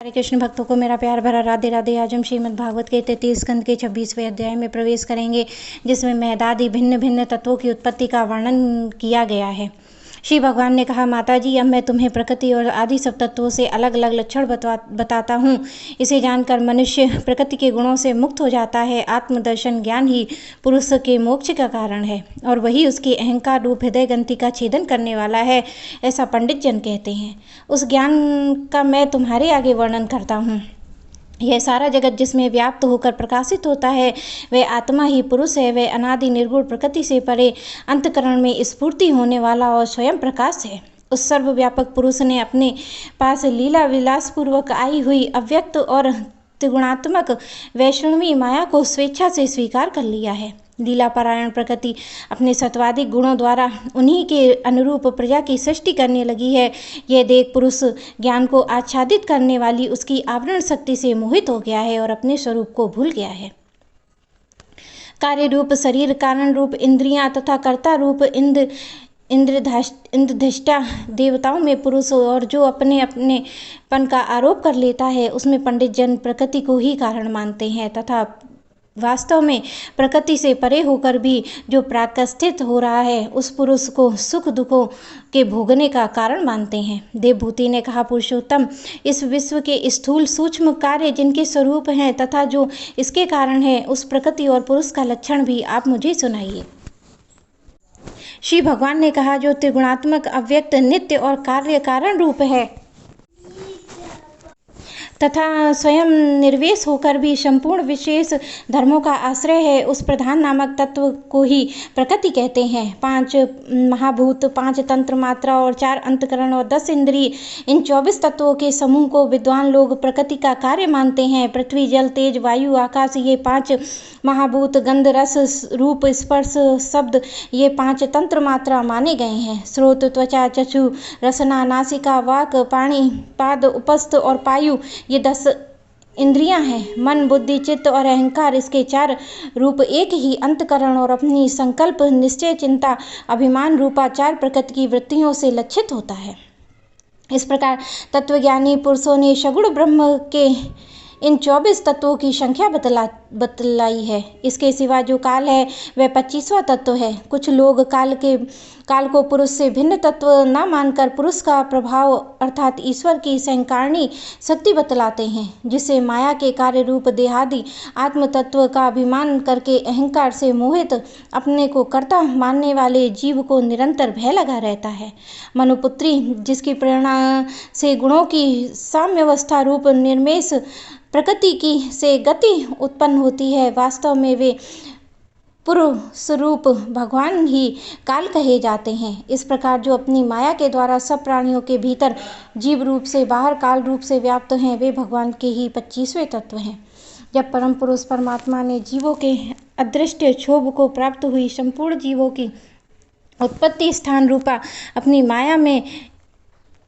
हरे कृष्ण भक्तों को मेरा प्यार भरा राधे राधे। आज हम श्रीमद् भागवत के 33 स्कंद के 26वें अध्याय में प्रवेश करेंगे, जिसमें महदादि भिन्न भिन्न तत्वों की उत्पत्ति का वर्णन किया गया है। श्री भगवान ने कहा, माता जी, अब मैं तुम्हें प्रकृति और आदि सब तत्वों से अलग अलग लक्षण बताता हूँ। इसे जानकर मनुष्य प्रकृति के गुणों से मुक्त हो जाता है। आत्मदर्शन ज्ञान ही पुरुष के मोक्ष का कारण है और वही उसके अहंकार रूप हृदय ग्रंथि का छेदन करने वाला है, ऐसा पंडित जन कहते हैं। उस ज्ञान का मैं तुम्हारे आगे वर्णन करता हूँ। यह सारा जगत जिसमें व्याप्त होकर प्रकाशित होता है, वह आत्मा ही पुरुष है। वह अनादि निर्गुण प्रकृति से परे अंतकरण में स्फूर्ति होने वाला और स्वयं प्रकाश है। उस सर्वव्यापक पुरुष ने अपने पास लीला विलासपूर्वक आई हुई अव्यक्त और त्रिगुणात्मक वैष्णवी माया को स्वेच्छा से स्वीकार कर लिया है। लीला पारायण प्रकृति अपने सत्वादिक गुणों द्वारा उन्हीं के अनुरूप प्रजा की सृष्टि करने लगी है। यह देख पुरुष ज्ञान को आच्छादित करने वाली उसकी आवरण शक्ति से मोहित हो गया है और अपने स्वरूप को भूल गया है। कार्य रूप शरीर, कारण रूप इंद्रियां तथा कर्ता रूप इंद्रधष्टा देवताओं में पुरुष और जो अपने अपनेपन का आरोप कर लेता है, उसमें पंडित जन प्रकृति को ही कारण मानते हैं तथा वास्तव में प्रकृति से परे होकर भी जो प्राकस्थित हो रहा है, उस पुरुष को सुख दुखों के भोगने का कारण मानते हैं। देवभूति ने कहा, पुरुषोत्तम, इस विश्व के स्थूल सूक्ष्म कार्य जिनके स्वरूप हैं तथा जो इसके कारण है, उस प्रकृति और पुरुष का लक्षण भी आप मुझे सुनाइए। श्री भगवान ने कहा, जो त्रिगुणात्मक अव्यक्त नित्य और कार्य कारण रूप है तथा स्वयं निर्वेश होकर भी संपूर्ण विशेष धर्मों का आश्रय है, उस प्रधान नामक तत्व को ही प्रकृति कहते हैं। 5 महाभूत, 5 तंत्र मात्रा और 4 अंतकरण और 10 इंद्रिय, इन 24 तत्वों के समूह को विद्वान लोग प्रकृति का कार्य मानते हैं। पृथ्वी, जल, तेज, वायु, आकाश, ये 5 महाभूत, गंध, रस, रूप, स्पर्श, शब्द, ये 5 तंत्र मात्रा माने गए हैं। स्रोत, त्वचा, चक्षु, रसना, नासिका, वाक, पाणी, पाद, उपस्थ और पायु, ये 10 इंद्रियां हैं। मन, बुद्धि, चित्त और अहंकार, इसके 4 रूप एक ही अंतकरण और अपनी संकल्प, निश्चय, चिंता, अभिमान रूपा 4 प्रकृति की वृत्तियों से लक्षित होता है। इस प्रकार तत्वज्ञानी पुरुषों ने सगुण ब्रह्म के इन 24 तत्वों की संख्या बतलाई है। इसके सिवा जो काल है, वह 25वां तत्व है। कुछ लोग काल को पुरुष से भिन्न तत्व न मानकर पुरुष का प्रभाव अर्थात ईश्वर की संकारणी शक्ति बतलाते हैं, जिससे माया के कार्य रूप देहादि आत्म तत्व का अभिमान करके अहंकार से मोहित अपने को कर्ता मानने वाले जीव को निरंतर भय लगा रहता है। मनुपुत्री, जिसकी प्रेरणा से गुणों की साम्यावस्था रूप निर्मेश प्रकृति की से गति उत्पन्न होती है, वास्तव में वे पुरुष रूप भगवान ही काल कहे जाते हैं। इस प्रकार जो अपनी माया के द्वारा सब प्राणियों के भीतर जीव रूप से बाहर काल रूप से व्याप्त हैं, वे भगवान के ही 25वें तत्व हैं। जब परम पुरुष परमात्मा ने जीवों के अदृष्ट क्षोभ को प्राप्त हुई संपूर्ण जीवों की उत्पत्ति स्थान रूपा अपनी माया में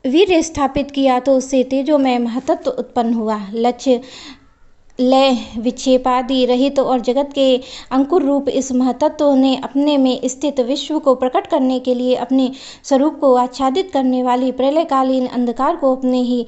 वीर्य स्थापित किया, तो उससे तेजोमय महतत्व उत्पन्न हुआ। लक्ष्य, लय, विक्षेपादि रहित और जगत के अंकुर रूप इस महतत्व ने अपने में स्थित विश्व को प्रकट करने के लिए अपने स्वरूप को आच्छादित करने वाली प्रलयकालीन अंधकार को अपने ही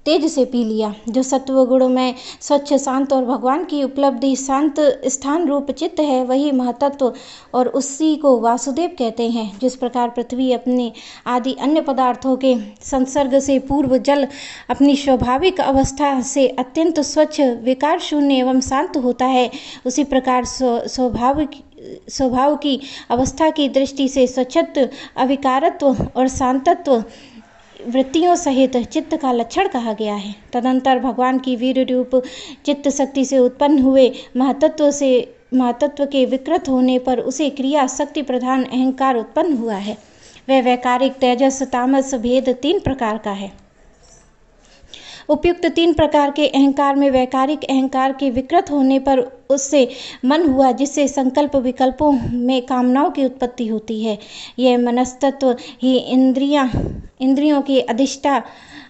तेज से पी लिया। जो सत्व गुण में स्वच्छ, शांत और भगवान की उपलब्धि शांत स्थान रूप चित्त है, वही महतत्व और उसी को वासुदेव कहते हैं। जिस प्रकार पृथ्वी अपने आदि अन्य पदार्थों के संसर्ग से पूर्व जल अपनी स्वाभाविक अवस्था से अत्यंत स्वच्छ, विकार शून्य एवं शांत होता है, उसी प्रकार स्वभाव की अवस्था की दृष्टि से स्वच्छत्व, अविकारत्व और शांतत्व वृत्तियों सहित चित्त का लक्षण कहा गया है। तदंतर भगवान की वीर रूप चित्त शक्ति से उत्पन्न हुए महतत्व के विकृत होने पर उसे क्रिया शक्ति प्रधान अहंकार उत्पन्न हुआ है। वह वैकारिक, तेजस, तामस भेद 3 प्रकार का है। उपयुक्त 3 प्रकार के अहंकार में वैकारिक अहंकार के विकृत होने पर उससे मन हुआ, जिससे संकल्प विकल्पों में कामनाओं की उत्पत्ति होती है। यह मनस्तत्व ही इंद्रियों की अधिष्ठा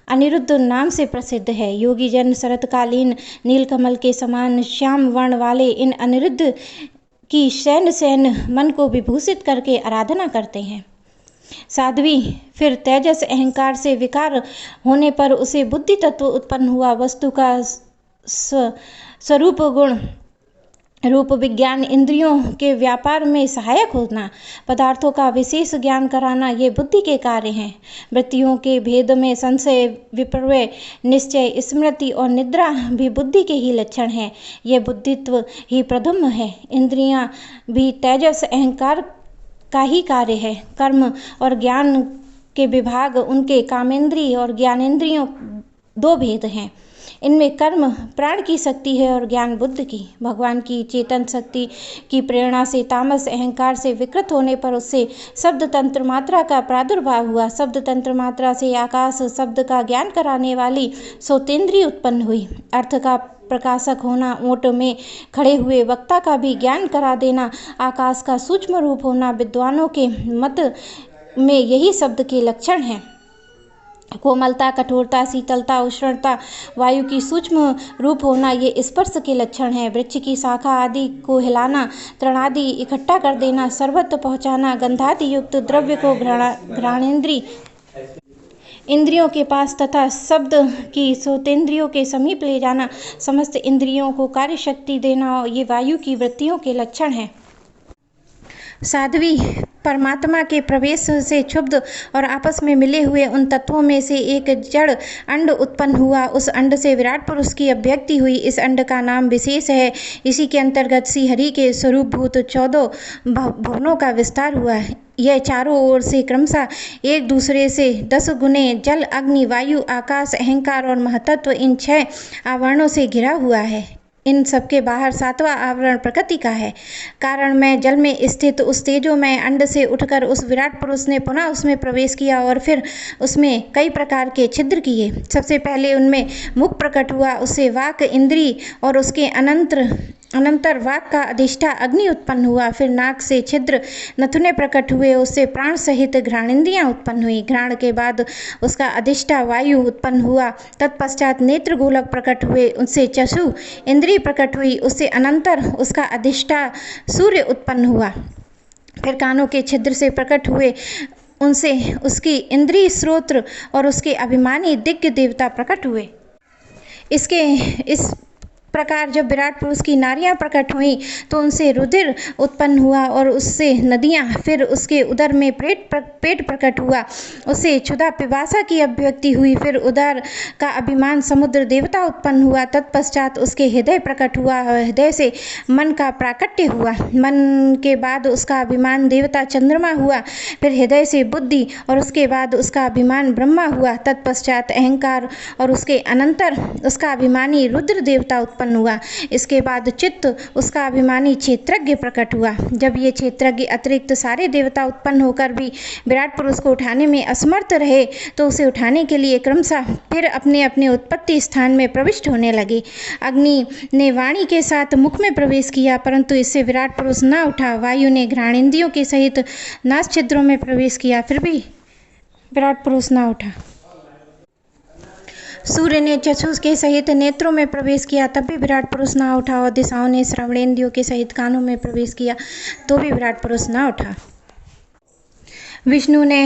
अनिरुद्ध नाम से प्रसिद्ध है। योगी जन शरतकालीन नीलकमल के समान श्याम वर्ण वाले इन अनिरुद्ध की शयन मन को विभूषित करके आराधना करते हैं। साध्वी, फिर तेजस अहंकार से विकार होने पर उसे बुद्धि तत्व उत्पन्न हुआ। वस्तु का स्वरूप गुण रूप विज्ञान, इंद्रियों के व्यापार में सहायक होना, पदार्थों का विशेष ज्ञान कराना, ये बुद्धि के कार्य हैं। वृत्तियों के भेद में संशय, विपर्य, निश्चय, स्मृति और निद्रा भी बुद्धि के ही लक्षण हैं। ये बुद्धित्व ही प्रथम है। इंद्रियां भी तेजस अहंकार का ही कार्य है। कर्म और ज्ञान के विभाग उनके कामेंद्रिय और ज्ञानेंद्रियों दो भेद हैं। इनमें कर्म प्राण की शक्ति है और ज्ञान बुद्ध की। भगवान की चेतन शक्ति की प्रेरणा से तामस अहंकार से विकृत होने पर उससे शब्द तंत्र मात्रा का प्रादुर्भाव हुआ। शब्द तंत्र मात्रा से आकाश शब्द का ज्ञान कराने वाली सोतेंद्रिय उत्पन्न हुई। अर्थ का प्रकाशक होना, ओट में खड़े हुए वक्ता का भी ज्ञान करा देना, आकाश का सूक्ष्म रूप होना, विद्वानों के मत में यही शब्द के लक्षण हैं। कोमलता, कठोरता, शीतलता, उष्णता, वायु की सूक्ष्म रूप होना, ये स्पर्श के लक्षण हैं। वृक्ष की शाखा आदि को हिलाना, तृण आदि इकट्ठा कर देना, सर्वत्र पहुँचाना, गंधादि युक्त द्रव्य को घ्राणेन्द्रिय इंद्रियों के पास तथा शब्द की सोतेंद्रियों के समीप ले जाना, समस्त इंद्रियों को कार्य शक्ति देना, ये वायु की वृत्तियों के लक्षण हैं। साध्वी, परमात्मा के प्रवेश से क्षुब्ध और आपस में मिले हुए उन तत्वों में से एक जड़ अंड उत्पन्न हुआ। उस अंड से विराट पुरुष की अभिव्यक्ति हुई। इस अंड का नाम विशेष है। इसी के अंतर्गत श्री हरि के स्वरूपभूत 14 भुवनों का विस्तार हुआ है। यह चारों ओर से क्रमशः एक दूसरे से 10 गुने जल, अग्नि, वायु, आकाश, अहंकार और महतत्व, इन 6 आवरणों से घिरा हुआ है। इन सबके बाहर 7वां आवरण प्रकृति का है। कारण में जल में स्थित उस तेजोमय अंड से उठकर उस विराट पुरुष ने पुनः उसमें प्रवेश किया और फिर उसमें कई प्रकार के छिद्र किए। सबसे पहले उनमें मुख प्रकट हुआ, उससे वाक इंद्री और उसके अनंतर वाक का अधिष्ठा अग्नि उत्पन्न हुआ। फिर नाक से छिद्र नथुने प्रकट हुए, उससे प्राण सहित घ्राणेन्द्रियां उत्पन्न हुई। घ्राण के बाद उसका अधिष्ठा वायु उत्पन्न हुआ। तत्पश्चात नेत्र गोलक प्रकट हुए, उससे चक्षु इंद्रिय प्रकट हुई। उससे अनंतर उसका अधिष्ठा सूर्य उत्पन्न हुआ। फिर कानों के छिद्र से प्रकट हुए, उनसे उसकी इंद्रिय श्रोत्र और उसके अभिमानी दिग्ग देवता प्रकट हुए। इस प्रकार जब विराट पुरुष की नारियां प्रकट हुई तो उनसे रुधिर उत्पन्न हुआ और उससे नदियां, फिर उसके उदर में पेट प्रकट हुआ, उससे क्षुधा पिपासा की अभिव्यक्ति हुई। फिर उदर का अभिमान समुद्र देवता उत्पन्न हुआ। तत्पश्चात उसके हृदय प्रकट हुआ, हृदय से मन का प्राकट्य हुआ। मन के बाद उसका अभिमान देवता चंद्रमा हुआ। फिर हृदय से बुद्धि और उसके बाद उसका अभिमान ब्रह्मा हुआ। तत्पश्चात अहंकार और उसके अनंतर उसका अभिमानी रुद्र देवता उत्पन्न हुआ। इसके बाद चित्त, उसका अभिमानी क्षेत्रज्ञ प्रकट हुआ। जब ये क्षेत्रज्ञ अतिरिक्त सारे देवता उत्पन्न होकर भी विराट पुरुष को उठाने में असमर्थ रहे तो उसे उठाने के लिए क्रमशः फिर अपने अपने उत्पत्ति स्थान में प्रविष्ट होने लगे। अग्नि ने वाणी के साथ मुख में प्रवेश किया, परंतु इससे विराट पुरुष न उठा। वायु ने घ्राणेन्द्रियों के सहित नास छिद्रों में प्रवेश किया, फिर भी विराट पुरुष न उठा। सूर्य ने चक्षु के सहित नेत्रों में प्रवेश किया, तब भी विराट पुरुष न उठा। और दिशाओं ने श्रवणेन्द्रियों के सहित कानों में प्रवेश किया, तो भी विराट पुरुष न उठा। विष्णु ने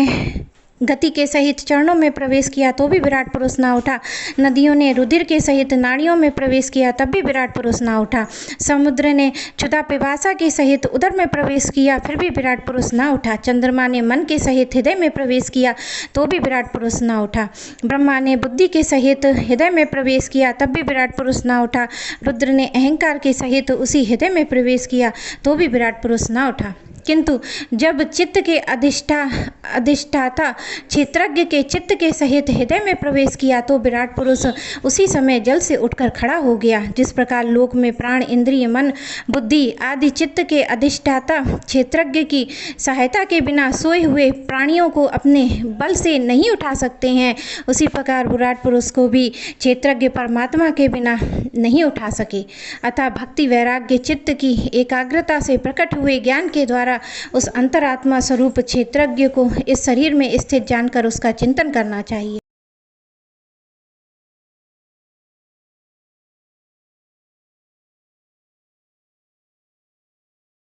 गति के सहित चरणों में प्रवेश किया, तो भी विराट पुरुष न उठा। नदियों ने रुधिर के सहित नाड़ियों में प्रवेश किया, तब भी विराट पुरुष न उठा। समुद्र ने क्षुधा पिपासा के सहित उदर में प्रवेश किया, फिर भी विराट पुरुष न उठा। चंद्रमा ने मन के सहित हृदय में प्रवेश किया, तो भी विराट पुरुष न उठा। ब्रह्मा ने बुद्धि के सहित हृदय में प्रवेश किया, तब भी विराट पुरुष न उठा। रुद्र ने अहंकार के सहित उसी हृदय में प्रवेश किया, तो भी विराट पुरुष न उठा। किंतु जब चित्त के अधिष्ठाता क्षेत्रज्ञ के चित्त के सहित हृदय में प्रवेश किया, तो विराट पुरुष उसी समय जल से उठकर खड़ा हो गया। जिस प्रकार लोक में प्राण, इंद्रिय, मन, बुद्धि आदि चित्त के अधिष्ठाता क्षेत्रज्ञ की सहायता के बिना सोए हुए प्राणियों को अपने बल से नहीं उठा सकते हैं, उसी प्रकार विराट पुरुष को भी क्षेत्रज्ञ परमात्मा के बिना नहीं उठा सके। अतः भक्ति वैराग्य चित्त की एकाग्रता से प्रकट हुए ज्ञान के द्वारा उस अंतरात्मा स्वरूप क्षेत्रज्ञ को इस शरीर में स्थित जानकर उसका चिंतन करना चाहिए।